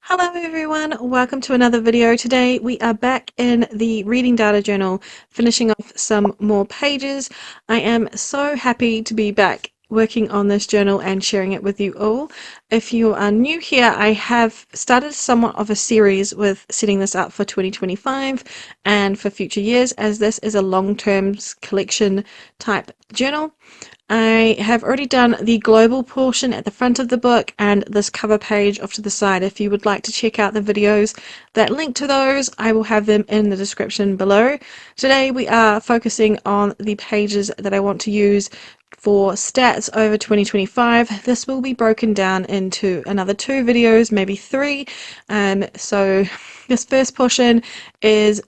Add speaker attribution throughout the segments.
Speaker 1: Hello everyone, welcome to another video. Today we are back in the Reading Data Journal, finishing off some more pages. I am so happy to be back working on this journal and sharing it with you all. If you are new here, I have started somewhat of a series with setting this up for 2025 and for future years, as this is a long-term collection type journal. I have already done the global portion at the front of the book and this cover page off to the side. If you would like to check out the videos that link to those, I will have them in the description below. Today we are focusing on the pages that I want to use for stats over 2025. This will be broken down into another 2 videos, maybe 3. So this first portion is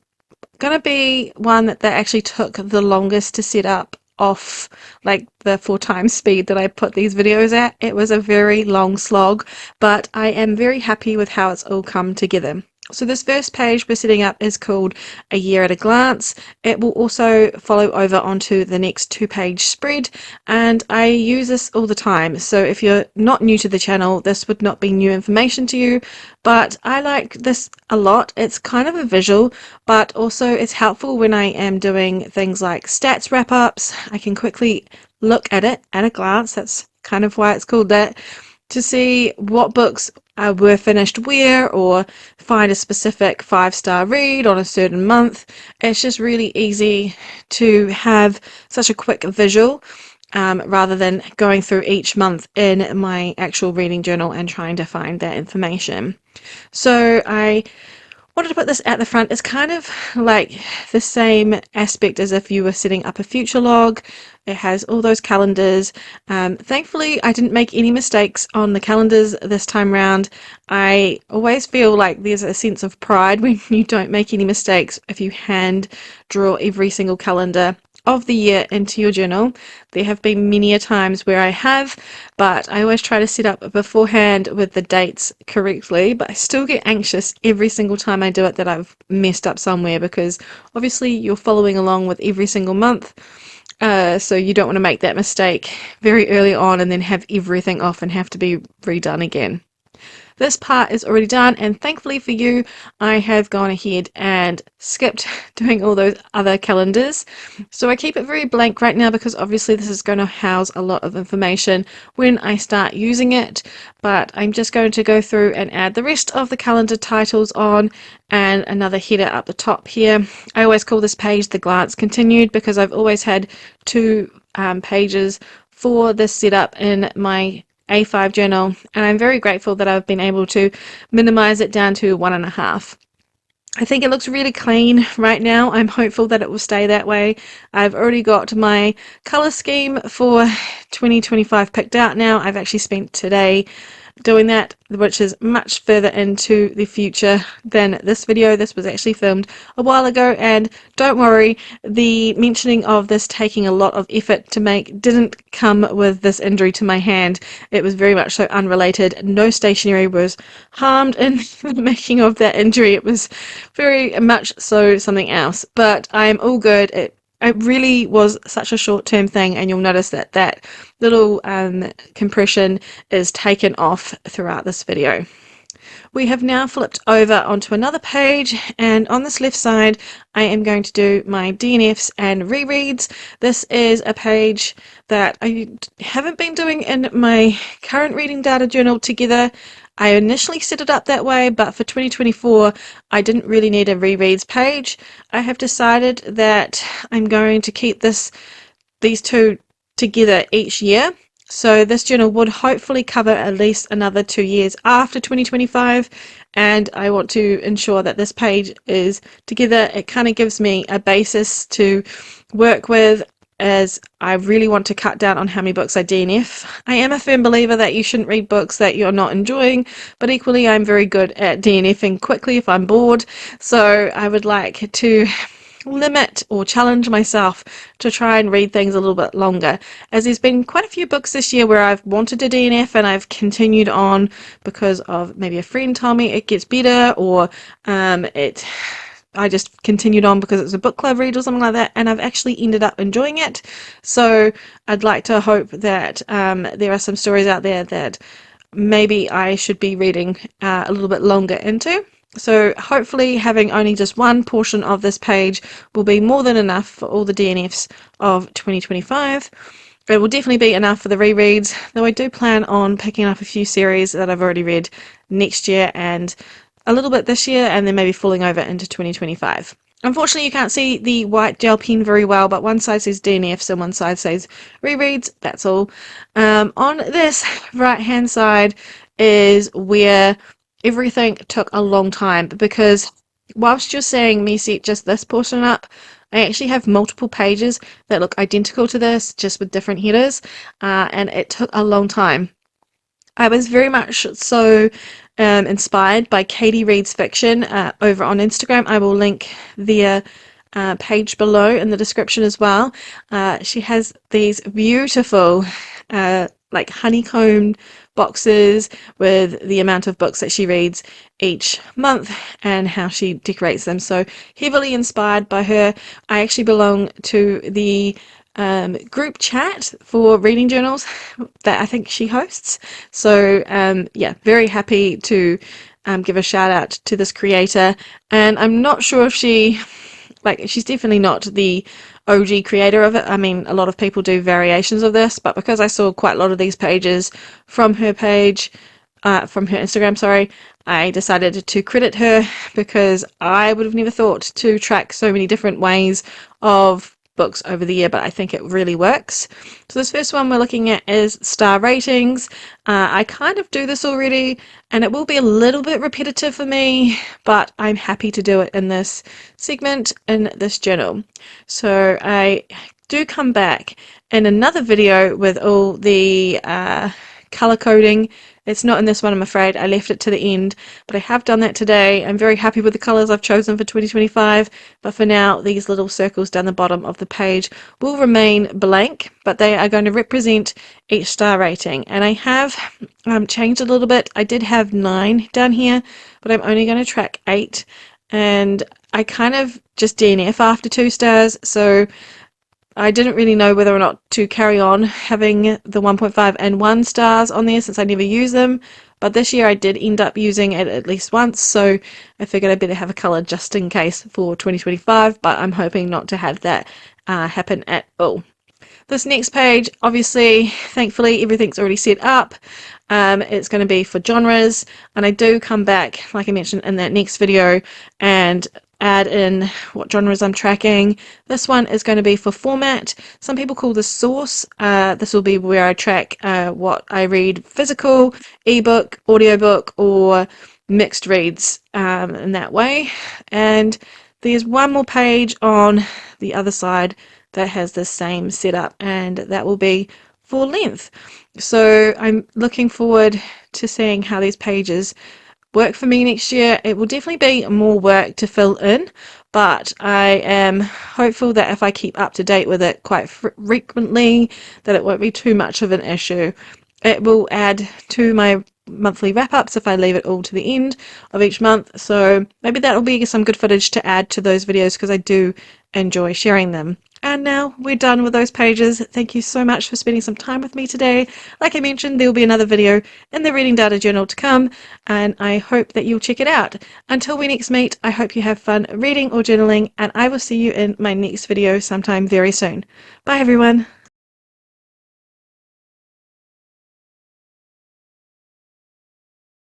Speaker 1: going to be one that actually took the longest to set up off like the 4 times speed that I put these videos at. It was a very long slog, but I am very happy with how it's all come together. So this first page we're setting up is called A Year at a Glance. It will also follow over onto the next 2-page spread, and I use this all the time. So if you're not new to the channel, this would not be new information to you, but I like this a lot. It's kind of a visual, but also it's helpful when I am doing things like stats wrap-ups. I can quickly look at it at a glance. That's kind of why it's called that, to see what books were finished where, or find a specific 5-star read on a certain month. It's just really easy to have such a quick visual rather than going through each month in my actual reading journal and trying to find that information. So I wanted to put this at the front. It's kind of like the same aspect as if you were setting up a future log. It has all those calendars. Thankfully, I didn't make any mistakes on the calendars this time round. I always feel like there's a sense of pride when you don't make any mistakes if you hand draw every single calendar of the year into your journal. There have been many a times where I have, but I always try to set up beforehand with the dates correctly, but I still get anxious every single time I do it that I've messed up somewhere, because obviously you're following along with every single month. So you don't want to make that mistake very early on and then have everything off and have to be redone again. This part is already done, and thankfully for you, I have gone ahead and skipped doing all those other calendars. So I keep it very blank right now because obviously this is going to house a lot of information when I start using it, but I'm just going to go through and add the rest of the calendar titles on and another header up the top here. I always call this page the glance continued because I've always had 2 pages for this setup in my A5 journal, and I'm very grateful that I've been able to minimize it down to 1.5. I think it looks really clean right now. I'm hopeful that it will stay that way. I've already got my color scheme for 2025 picked out now. I've actually spent today doing that, which is much further into the future than this video. This was actually filmed a while ago, and don't worry, the mentioning of this taking a lot of effort to make didn't come with this injury to my hand. It was very much so unrelated. No stationery was harmed in the making of that injury. It was very much so something else, but I'm all good. It really was such a short-term thing, and you'll notice that that little compression is taken off throughout this video. We have now flipped over onto another page, and on this left side I am going to do my DNFs and rereads. This is a page that I haven't been doing in my current reading data journal together. I initially set it up that way, but for 2024 I didn't really need a rereads page. I have decided that I'm going to keep these 2 together each year. So this journal would hopefully cover at least another 2 years after 2025, and I want to ensure that this page is together. It kind of gives me a basis to work with, as I really want to cut down on how many books I DNF. I am a firm believer that you shouldn't read books that you're not enjoying, but equally I'm very good at DNFing quickly if I'm bored, so I would like to limit or challenge myself to try and read things a little bit longer, as there's been quite a few books this year where I've wanted to DNF and I've continued on because of maybe a friend told me it gets better, or I just continued on because it was a book club read or something like that, and I've actually ended up enjoying it. So I'd like to hope that there are some stories out there that maybe I should be reading a little bit longer into. So hopefully having only just one portion of this page will be more than enough for all the DNFs of 2025. It will definitely be enough for the rereads, though I do plan on picking up a few series that I've already read next year and a little bit this year, and then maybe falling over into 2025. Unfortunately, you can't see the white gel pen very well, but one side says DNFs and one side says rereads. That's all. On this right-hand side is where everything took a long time, because whilst you're seeing me set just this portion up, I actually have multiple pages that look identical to this, just with different headers, and it took a long time. I was very much so inspired by Katie Reed's fiction over on Instagram. I will link their page below in the description as well. She has these beautiful like honeycombed boxes with the amount of books that she reads each month and how she decorates them. So heavily inspired by her. I actually belong to the group chat for reading journals that I think she hosts. So yeah, very happy to give a shout out to this creator. And I'm not sure if she's definitely not the OG creator of it. I mean, a lot of people do variations of this, but because I saw quite a lot of these pages from her page, from her Instagram, sorry, I decided to credit her because I would have never thought to track so many different ways of books over the year, but I think it really works. So this first one we're looking at is star ratings. I kind of do this already, and it will be a little bit repetitive for me, but I'm happy to do it in this segment in this journal. So I do come back in another video with all the color coding. It's not in this one, I'm afraid. I left it to the end, but I have done that today. I'm very happy with the colors I've chosen for 2025, but for now these little circles down the bottom of the page will remain blank, but they are going to represent each star rating. And I have changed a little bit. I did have 9 down here, but I'm only going to track 8, and I kind of just DNF after 2 stars, so I didn't really know whether or not to carry on having the 1.5 and 1 stars on there since I never use them, but this year I did end up using it at least once, so I figured I'd better have a colour just in case for 2025, but I'm hoping not to have that happen at all. This next page, obviously, thankfully, everything's already set up. It's going to be for genres, and I do come back, like I mentioned in that next video, and add in what genres I'm tracking. This one is going to be for format. Some people call this source. This will be where I track what I read: physical, ebook, audiobook, or mixed reads in that way. And there's one more page on the other side that has the same setup, and that will be for length. So I'm looking forward to seeing how these pages work for me next year. It will definitely be more work to fill in, but I am hopeful that if I keep up to date with it quite frequently, that it won't be too much of an issue. It will add to my monthly wrap-ups if I leave it all to the end of each month, so maybe that will be some good footage to add to those videos because I do enjoy sharing them. And now we're done with those pages. Thank you so much for spending some time with me today. Like I mentioned, there will be another video in the Reading Data Journal to come, and I hope that you'll check it out. Until we next meet, I hope you have fun reading or journaling, and I will see you in my next video sometime very soon. Bye everyone.